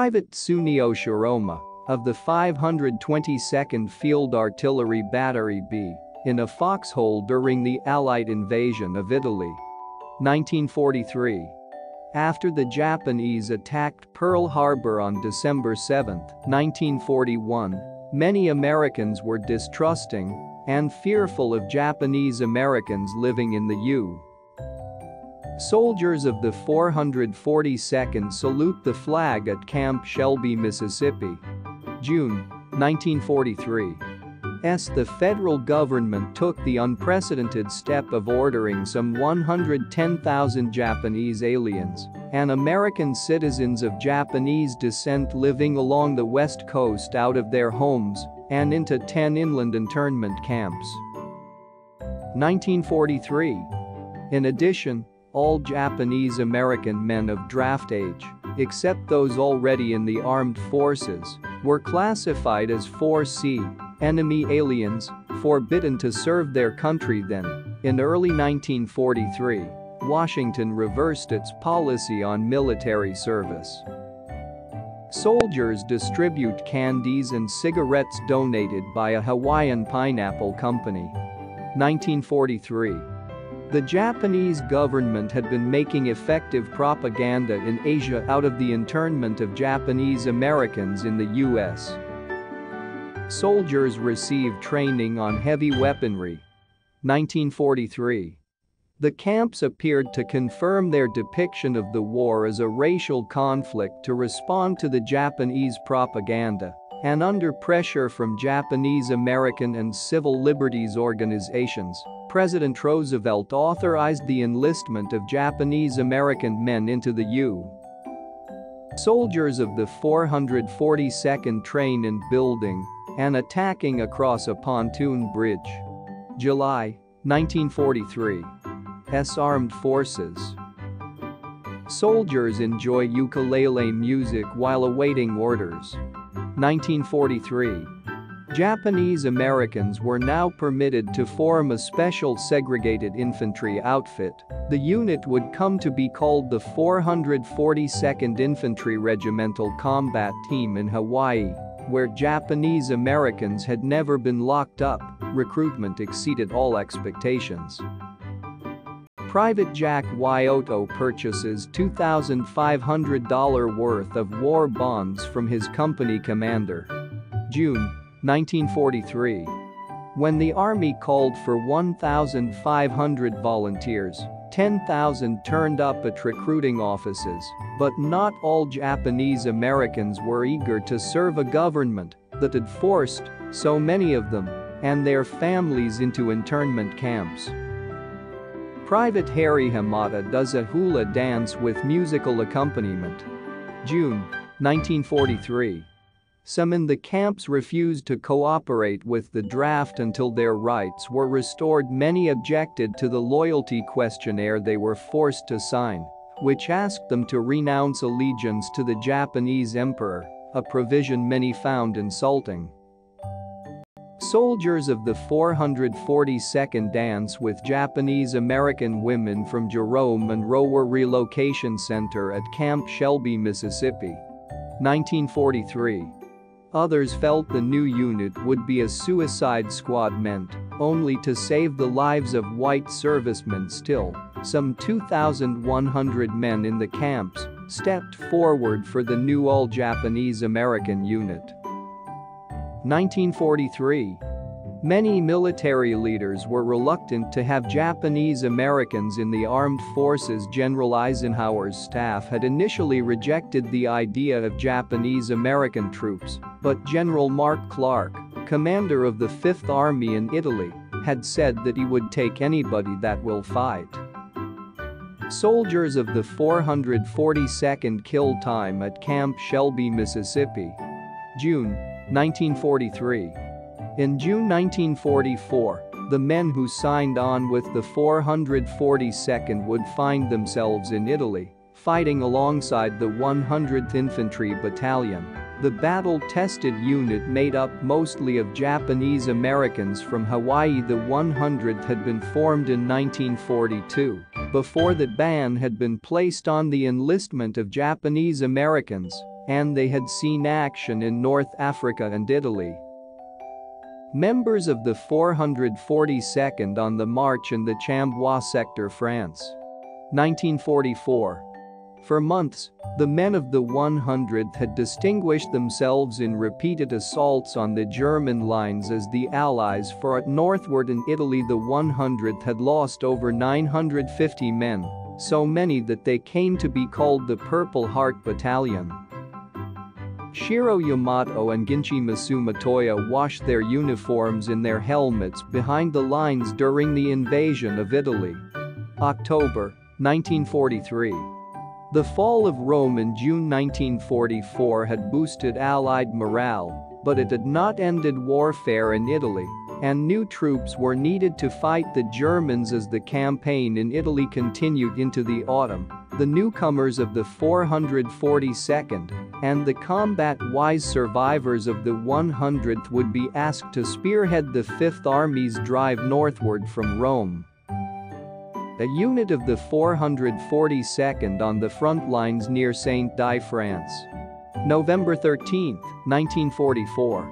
Private Tsuneo Shiroma of the 522nd Field Artillery Battery B in a foxhole during the Allied invasion of Italy. 1943. After the Japanese attacked Pearl Harbor on December 7, 1941, many Americans were distrusting and fearful of Japanese Americans living in the U.S. Soldiers of the 442nd salute the flag at Camp Shelby, Mississippi. June 1943. The federal government took the unprecedented step of ordering some 110,000 Japanese aliens and American citizens of Japanese descent living along the West Coast out of their homes and into 10 inland internment camps. 1943. In addition, all Japanese American men of draft age, except those already in the armed forces, were classified as 4C, enemy aliens, forbidden to serve their country then. In early 1943, Washington reversed its policy on military service. Soldiers distribute candies and cigarettes donated by a Hawaiian pineapple company. 1943. The Japanese government had been making effective propaganda in Asia out of the internment of Japanese Americans in the U.S. Soldiers received training on heavy weaponry. 1943. The camps appeared to confirm their depiction of the war as a racial conflict to respond to the Japanese propaganda, and under pressure from Japanese American and civil liberties organizations, President Roosevelt authorized the enlistment of Japanese American men into the U.S. Soldiers of the 442nd train in building and attacking across a pontoon bridge. July 1943. Armed forces. Soldiers enjoy ukulele music while awaiting orders. 1943. Japanese Americans were now permitted to form a special segregated infantry outfit. The unit would come to be called the 442nd Infantry Regimental Combat Team in Hawaii, where Japanese Americans had never been locked up. Recruitment exceeded all expectations. Private Jack Wyoto purchases $2,500 worth of war bonds from his company commander. June 1943. When the Army called for 1,500 volunteers, 10,000 turned up at recruiting offices, but not all Japanese Americans were eager to serve a government that had forced so many of them and their families into internment camps. Private Harry Hamada does a hula dance with musical accompaniment. June 1943. Some in the camps refused to cooperate with the draft until their rights were restored. Many objected to the loyalty questionnaire they were forced to sign, which asked them to renounce allegiance to the Japanese emperor, a provision many found insulting. Soldiers of the 442nd dance with Japanese American women from Jerome Monroe Relocation Center at Camp Shelby, Mississippi. 1943. Others felt the new unit would be a suicide squad meant only to save the lives of white servicemen. Still, some 2,100 men in the camps stepped forward for the new all-Japanese American unit. 1943. Many military leaders were reluctant to have Japanese Americans in the armed forces. General Eisenhower's staff had initially rejected the idea of Japanese American troops, but General Mark Clark, commander of the Fifth Army in Italy, had said that he would take anybody that will fight. Soldiers of the 442nd killed time at Camp Shelby, Mississippi. June 1943. In June 1944, the men who signed on with the 442nd would find themselves in Italy, fighting alongside the 100th Infantry Battalion, the battle-tested unit made up mostly of Japanese Americans from Hawaii. The 100th had been formed in 1942, before the ban had been placed on the enlistment of Japanese Americans and they had seen action in North Africa and Italy. Members of the 442nd on the march in the Chambois sector, France. 1944. For months, the men of the 100th had distinguished themselves in repeated assaults on the German lines as the Allies fought northward in Italy. The 100th had lost over 950 men, so many that they came to be called the Purple Heart Battalion. Shiro Yamato and Ginchi Masumotoya washed their uniforms in their helmets behind the lines during the invasion of Italy. October 1943. The fall of Rome in June 1944 had boosted Allied morale, but it had not ended warfare in Italy, and new troops were needed to fight the Germans as the campaign in Italy continued into the autumn. The newcomers of the 442nd and the combat-wise survivors of the 100th would be asked to spearhead the Fifth Army's drive northward from Rome. A unit of the 442nd on the front lines near Saint-Dié, France. November 13, 1944.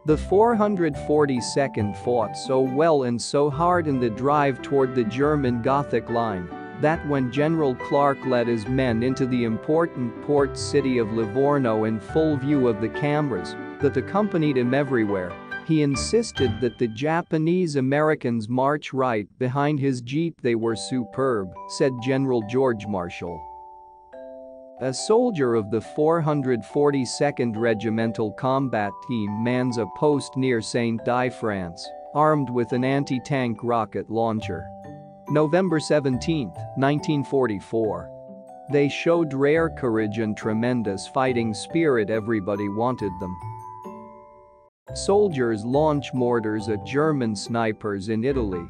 The 442nd fought so well and so hard in the drive toward the German Gothic line that when General Clark led his men into the important port city of Livorno in full view of the cameras that accompanied him everywhere, he insisted that the Japanese Americans march right behind his jeep. They were superb, said General George Marshall. A soldier of the 442nd Regimental Combat Team mans a post near Saint-Dié, France, armed with an anti-tank rocket launcher. November 17, 1944. They showed rare courage and tremendous fighting spirit. Everybody wanted them. Soldiers launch mortars at German snipers in Italy.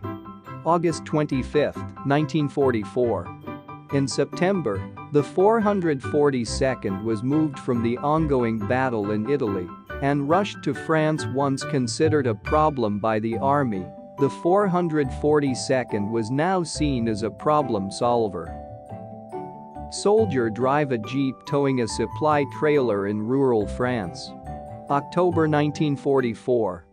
August 25, 1944. In September, the 442nd was moved from the ongoing battle in Italy and rushed to France. Once considered a problem by the army, the 442nd was now seen as a problem solver. Soldier drive a jeep towing a supply trailer in rural France. October 1944.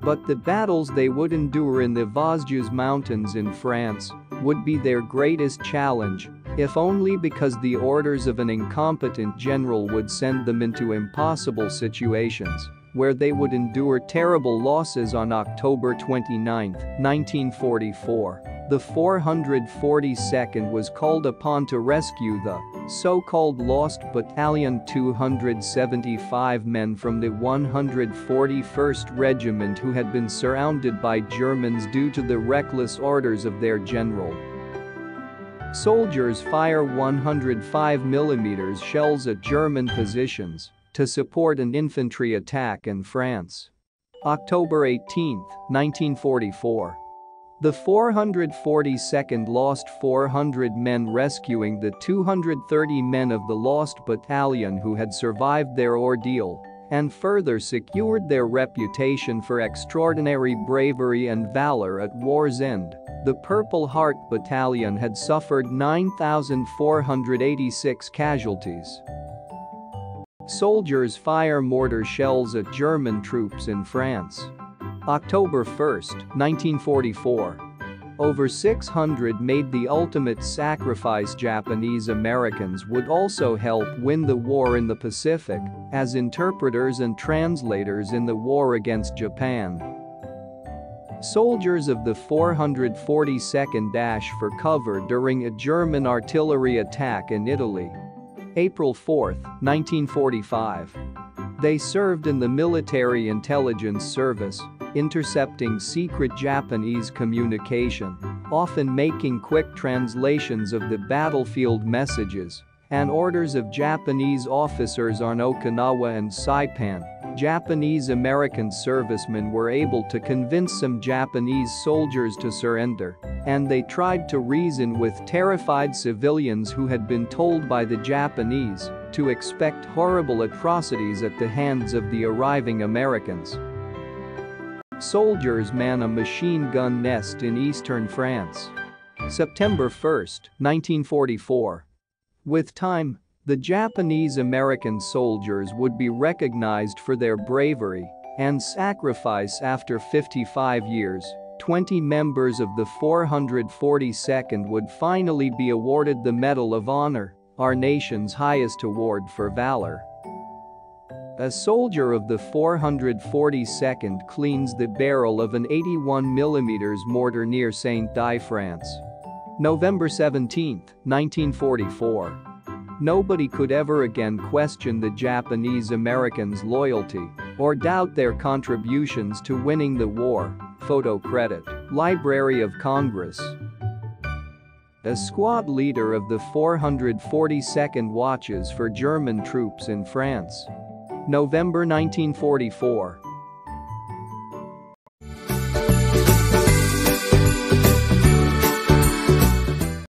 But the battles they would endure in the Vosges Mountains in France would be their greatest challenge, if only because the orders of an incompetent general would send them into impossible situations where they would endure terrible losses. On October 29, 1944, the 442nd was called upon to rescue the so-called Lost Battalion, 275 men from the 141st Regiment who had been surrounded by Germans due to the reckless orders of their general. Soldiers fire 105mm shells at German positions to support an infantry attack in France. October 18, 1944. The 442nd lost 400 men rescuing the 230 men of the Lost Battalion who had survived their ordeal and further secured their reputation for extraordinary bravery and valor at war's end. The Purple Heart Battalion had suffered 9,486 casualties. Soldiers fire mortar shells at German troops in France. October 1, 1944. Over 600 made the ultimate sacrifice. Japanese Americans would also help win the war in the Pacific as interpreters and translators in the war against Japan. Soldiers of the 442nd dash for cover during a German artillery attack in Italy. April 4, 1945. They served in the military intelligence service, intercepting secret Japanese communication, often making quick translations of the battlefield messages and orders of Japanese officers on Okinawa and Saipan. Japanese American servicemen were able to convince some Japanese soldiers to surrender, and they tried to reason with terrified civilians who had been told by the Japanese to expect horrible atrocities at the hands of the arriving Americans. Soldiers man a machine gun nest in eastern France. September 1, 1944. With time, The Japanese American soldiers would be recognized for their bravery and sacrifice after 55 years. 20 members of the 442nd would finally be awarded the Medal of Honor, our nation's highest award for valor. A soldier of the 442nd cleans the barrel of an 81mm mortar near Saint-Dié, France. November 17, 1944. Nobody could ever again question the Japanese Americans' loyalty or doubt their contributions to winning the war. Photo credit, Library of Congress. A squad leader of the 442nd watches for German troops in France. November 1944.